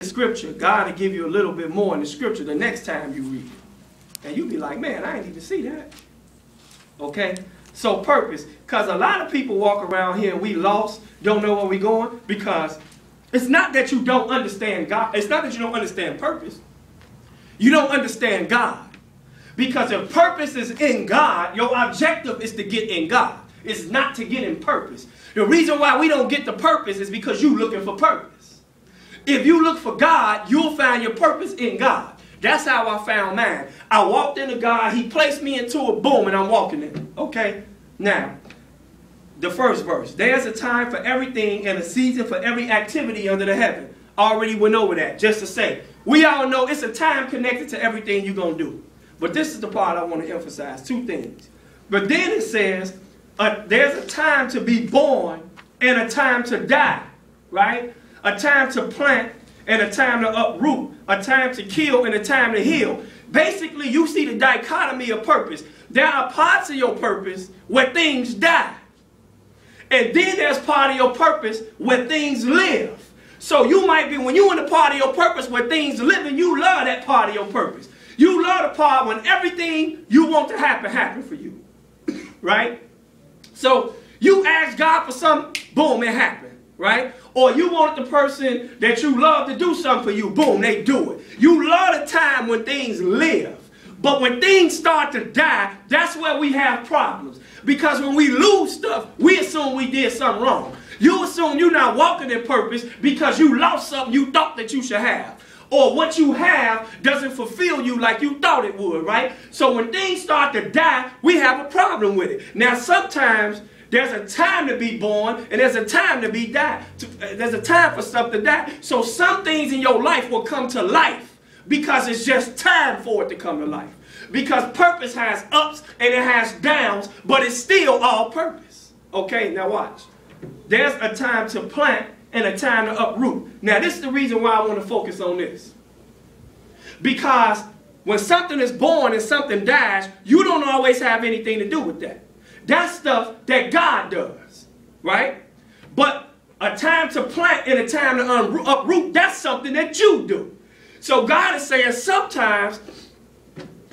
Scripture, God will give you a little bit more in the scripture the next time you read it. And you'll be like, man, I didn't even see that. Okay? So purpose. Because a lot of people walk around here and we lost, don't know where we're going, because it's not that you don't understand God. It's not that you don't understand purpose. You don't understand God. Because if purpose is in God, your objective is to get in God. It's not to get in purpose. The reason why we don't get the purpose is because you're looking for purpose. If you look for God, you'll find your purpose in God. That's how I found mine. I walked into God, He placed me into a boom, and I'm walking in it. Okay? Now, the first verse. There's a time for everything and a season for every activity under the heaven. Already went over that, just to say. We all know it's a time connected to everything you're going to do. But this is the part I want to emphasize. Two things. But then it says, there's a time to be born and a time to die. Right? A time to plant and a time to uproot. A time to kill and a time to heal. Basically, you see the dichotomy of purpose. There are parts of your purpose where things die. And then there's part of your purpose where things live. So you might be, when you're in the part of your purpose where things live, and you love that part of your purpose. You love the part when everything you want to happen for you. Right? So you ask God for something, boom, it happened. Right? Or you want the person that you love to do something for you, boom, they do it. You love the time when things live. But when things start to die, that's where we have problems. Because when we lose stuff, we assume we did something wrong. You assume you're not walking in purpose because you lost something you thought that you should have. Or what you have doesn't fulfill you like you thought it would, right? So when things start to die, we have a problem with it. Now, sometimes there's a time to be born and there's a time to be died. There's a time for stuff to die. So some things in your life will come to life because it's just time for it to come to life. Because purpose has ups and it has downs, but it's still all purpose. Okay, now watch. There's a time to plant and a time to uproot. Now this is the reason why I want to focus on this. Because when something is born and something dies, you don't always have anything to do with that. That's stuff that God does, right? But a time to plant and a time to uproot, that's something that you do. So God is saying sometimes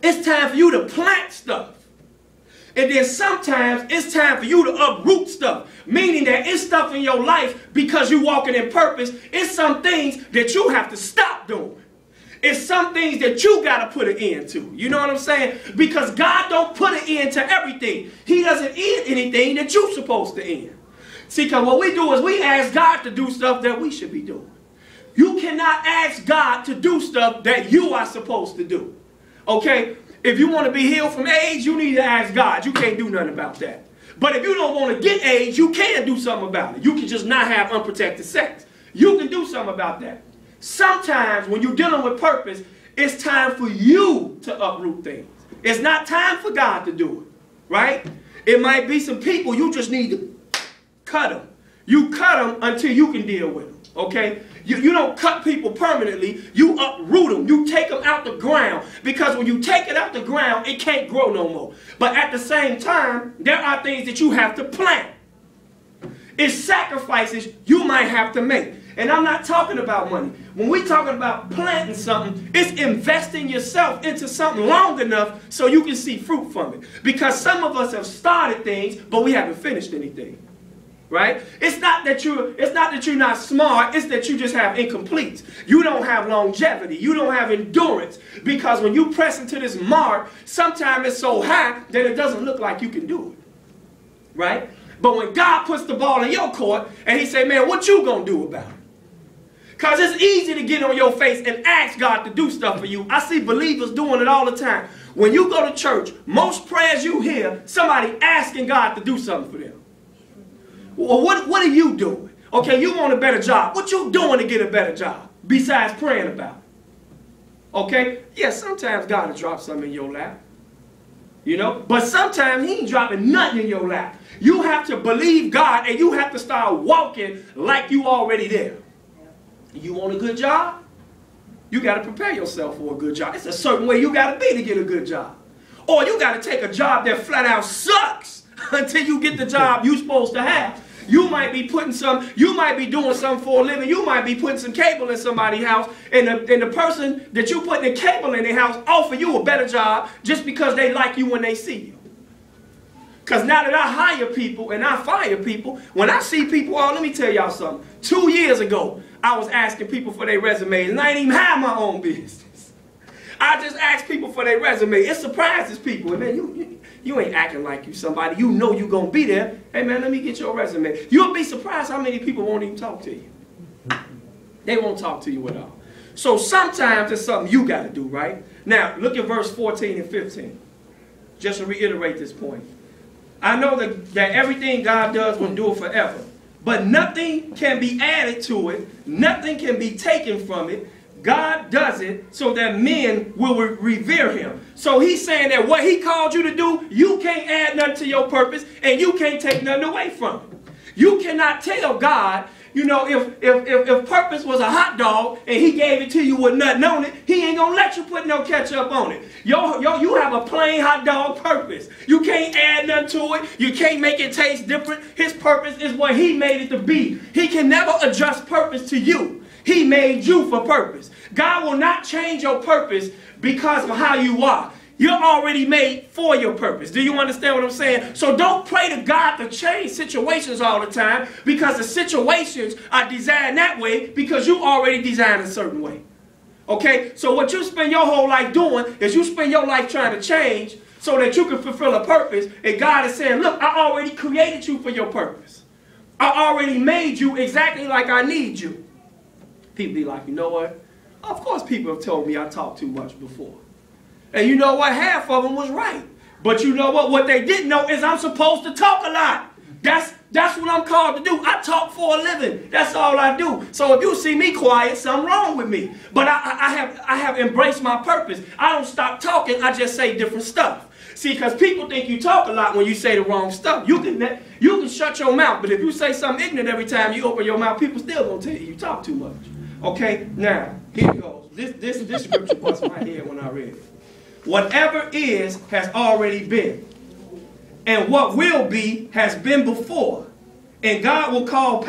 it's time for you to plant stuff. And then sometimes it's time for you to uproot stuff. Meaning that it's stuff in your life because you're walking in purpose. It's some things that you have to stop doing. It's some things that you got to put an end to. You know what I'm saying? Because God don't put an end to everything. He doesn't end anything that you're supposed to end. See, because what we do is we ask God to do stuff that we should be doing. You cannot ask God to do stuff that you are supposed to do. Okay? If you want to be healed from AIDS, you need to ask God. You can't do nothing about that. But if you don't want to get AIDS, you can do something about it. You can just not have unprotected sex. You can do something about that. Sometimes when you're dealing with purpose, it's time for you to uproot things. It's not time for God to do it, right? It might be some people you just need to cut them. You cut them until you can deal with them, okay? You don't cut people permanently. You uproot them. You take them out the ground. Because when you take it out the ground, it can't grow no more. But at the same time, there are things that you have to plant. It's sacrifices you might have to make. And I'm not talking about money. When we're talking about planting something, it's investing yourself into something long enough so you can see fruit from it. Because some of us have started things, but we haven't finished anything. Right? It's not that you're not smart, it's that you just have incompletes. You don't have longevity. You don't have endurance. Because when you press into this mark, sometimes it's so high that it doesn't look like you can do it. Right? But when God puts the ball in your court and He say, man, what you gonna do about it? Because it's easy to get on your face and ask God to do stuff for you. I see believers doing it all the time. When you go to church, most prayers you hear, somebody asking God to do something for them. Well, what are you doing? Okay, you want a better job. What you doing to get a better job besides praying about it? Okay? Yeah, sometimes God will drop something in your lap. You know? But sometimes He ain't dropping nothing in your lap. You have to believe God and you have to start walking like you already there. You want a good job? You got to prepare yourself for a good job. It's a certain way you got to be to get a good job. Or you got to take a job that flat out sucks until you get the job you're supposed to have. You might be doing something for a living. You might be putting some cable in somebody's house, and the person that you putting the cable in their house offer you a better job just because they like you when they see you. Because now that I hire people and I fire people, when I see people, let me tell y'all something. 2 years ago, I was asking people for their resumes, and I ain't even have my own business. I just ask people for their resume. It surprises people. And man, you ain't acting like you somebody. You know you going to be there. Hey, man, let me get your resume. You'll be surprised how many people won't even talk to you. They won't talk to you at all. So sometimes it's something you got to do, right? Now, look at verse 14 and 15. Just to reiterate this point. I know that everything God does will endure forever. But nothing can be added to it. Nothing can be taken from it. God does it so that men will revere him. So he's saying that what he called you to do, you can't add nothing to your purpose, and you can't take nothing away from it. You cannot tell God, you know, if purpose was a hot dog and he gave it to you with nothing on it, he ain't gonna let you put no ketchup on it. You have a plain hot dog purpose. You can't add nothing to it. You can't make it taste different. His purpose is what he made it to be. He can never adjust purpose to you. He made you for purpose. God will not change your purpose because of how you are. You're already made for your purpose. Do you understand what I'm saying? So don't pray to God to change situations all the time, because the situations are designed that way because you already designed a certain way. Okay? So what you spend your whole life doing is you spend your life trying to change so that you can fulfill a purpose. And God is saying, look, I already created you for your purpose. I already made you exactly like I need you. People be like, you know what? Of course people have told me I talk too much before. And you know what? Half of them was right. But you know what? What they didn't know is I'm supposed to talk a lot. That's what I'm called to do. I talk for a living. That's all I do. So if you see me quiet, something wrong with me. But I have embraced my purpose. I don't stop talking. I just say different stuff. See, because people think you talk a lot when you say the wrong stuff. You can shut your mouth, but if you say something ignorant every time you open your mouth, people still gonna tell you talk too much. Okay, now here it goes. This scripture busts my head when I read it. Whatever is has already been, and what will be has been before, and God will call the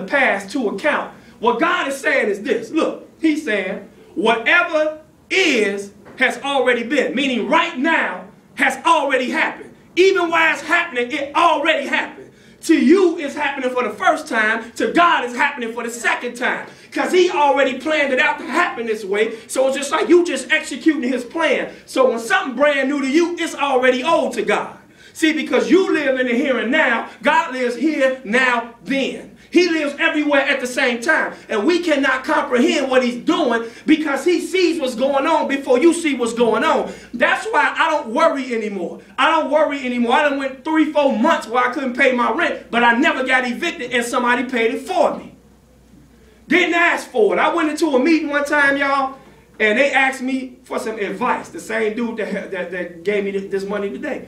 past to account. What God is saying is this. Look, he's saying whatever is has already been, meaning right now has already happened. Even while it's happening, it already happened. To you, it's happening for the first time. To God, it's happening for the second time. Because he already planned it out to happen this way. So it's just like you just executing his plan. So when something brand new to you, it's already old to God. See, because you live in the here and now, God lives here, now, then. He lives everywhere at the same time. And we cannot comprehend what he's doing because he sees what's going on before you see what's going on. That's why I don't worry anymore. I don't worry anymore. I done went 3-4 months where I couldn't pay my rent, but I never got evicted and somebody paid it for me. Didn't ask for it. I went into a meeting one time, y'all, and they asked me for some advice. The same dude that gave me this money today.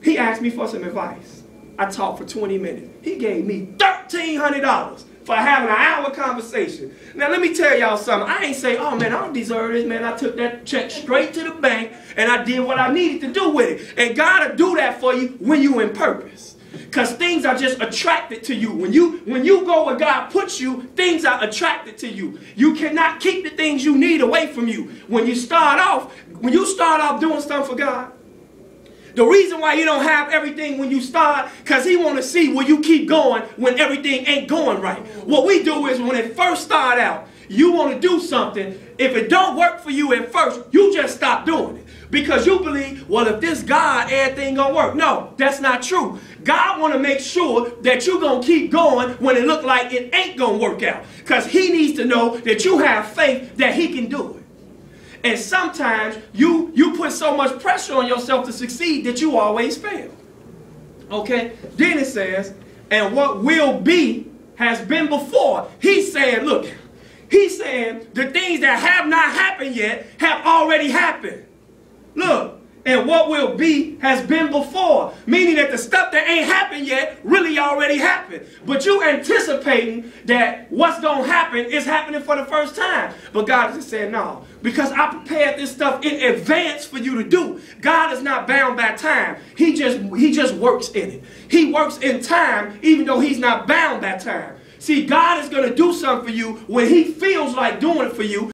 He asked me for some advice. I talked for 20 minutes. He gave me $1,300 for having an hour conversation. Now, let me tell y'all something. I ain't say, oh, man, I don't deserve this, man. I took that check straight to the bank, and I did what I needed to do with it. And God will do that for you when you in purpose. Because things are just attracted to you. When you go where God puts you, things are attracted to you. You cannot keep the things you need away from you. When you start off doing stuff for God, the reason why you don't have everything when you start, because he want to see will you keep going when everything ain't going right. What we do is when it first start out, you want to do something. If it don't work for you at first, you just stop doing it. Because you believe, well, if this God, everything gonna work. No, that's not true. God want to make sure that you're going to keep going when it look like it ain't going to work out. Because he needs to know that you have faith that he can do it. And sometimes you put so much pressure on yourself to succeed that you always fail. Okay? Then it says, and what will be has been before. He's saying, look, he's saying the things that have not happened yet have already happened. Look, And what will be has been before. Meaning that the stuff that ain't happened yet really already happened. But you anticipating that what's going to happen is happening for the first time. But God is just saying, no. Because I prepared this stuff in advance for you to do. God is not bound by time. He just works in it. He works in time even though he's not bound by time. See, God is going to do something for you when he feels like doing it for you.